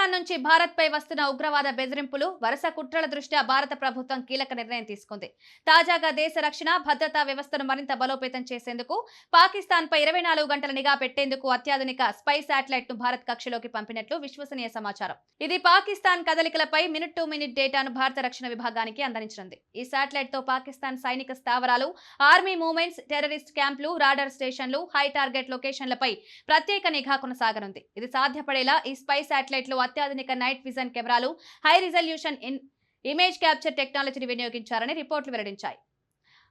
పాకిస్తాన్ నుంచి భారత్ పై వస్తున్న ఉగ్రవాద బెదిరింపులు, వరుస కుట్రల దృష్ట్యా భారత ప్రభుత్వం కీలక నిర్ణయం తీసుకుంది. తాజాగా దేశ రక్షణ, భద్రతా వ్యవస్థను మరింత బలోపేతం చేసేందుకు పాకిస్తాన్ పై 24 గంటల నిఘా పెట్టేందుకు అత్యాధునిక స్పై శాటిలైట్ ను భారత్ కక్షలోకి పంపినట్లు విశ్వసనీయ సమాచారం. ఇది పాకిస్తాన్ కదలికలపై మినిట్ టు మినిట్ డేటాను భారత రక్షణ విభాగానికి అందించనుంది. ఈ శాటిలైట్ తో పాకిస్తాన్ సైనిక స్థావరాలు, ఆర్మీ మూవ్మెంట్స్, టెర్రరిస్ట్ క్యాంపులు, రాడార్ స్టేషన్లు, హై టార్గెట్ లొకేషన్లపై ప్రత్యేక నిఘా కొనసాగనుంది. ఇది సాధ్యపడేలా ఈ స్పై శాటిలైట్ లో అత్యాధునిక నైట్ విజన్ కెమెరాలు, హై రిజల్యూషన్ ఇమేజ్ క్యాప్చర్ టెక్నాలజీని వినియోగించారని రిపోర్టులు వెల్లడించాయి.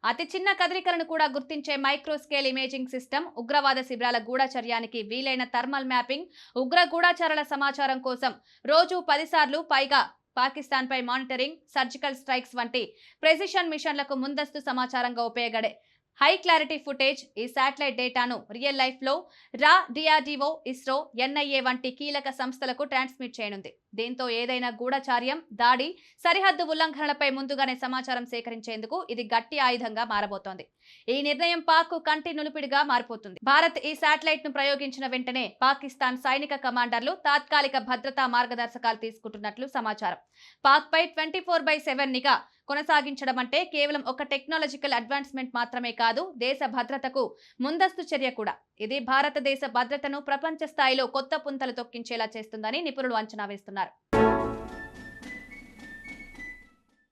అతి చిన్న కదలికలను కూడా గుర్తించే మైక్రో స్కేల్ ఇమేజింగ్ సిస్టమ్, ఉగ్రవాద శిబిరాల గూఢచర్యానికి వీలైన థర్మల్ మ్యాపింగ్, ఉగ్ర గూఢచారుల సమాచారం కోసం రోజు 10 సార్లు పైగా పాకిస్తాన్ పై మానిటరింగ్, సర్జికల్ స్ట్రైక్స్ వంటి ప్రెసిషన్ మిషన్లకు ముందస్తు సమాచారంగా ఉపయోగపడే హై క్లారిటీ ఫుటేజ్. ఈ శాటిలైట్ డేటాను రియల్ లైఫ్ లో డిఆర్డీఓ, ఇస్రో, ఎన్ఐఏ వంటి కీలక సంస్థలకు ట్రాన్స్మిట్ చేయనుంది. దీంతో ఏదైనా గూఢచార్యం, దాడి, సరిహద్దు ఉల్లంఘనలపై ముందుగానే సమాచారం సేకరించేందుకు ఇది గట్టి ఆయుధంగా మారబోతోంది. ఈ నిర్ణయం పాక్ కంటి నులిపిడిగా మారిపోతుంది. భారత్ ఈ శాటిలైట్ ను ప్రయోగించిన వెంటనే పాకిస్తాన్ సైనిక కమాండర్లు తాత్కాలిక భద్రతా మార్గదర్శకాలు తీసుకుంటున్నట్లు సమాచారం. పాక్ పై 24/7 నిఘా కొనసాగించడం అంటే కేవలం ఒక టెక్నాలజికల్ అడ్వాన్స్మెంట్ మాత్రమే కాదు, దేశ భద్రతకు ముందస్తు చర్య కూడా. ఇది భారతదేశ భద్రతను ప్రపంచ స్థాయిలో కొత్త పుంతలు తొక్కించేలా చేస్తుందని నిపుణులు అంచనా వేస్తున్నారు.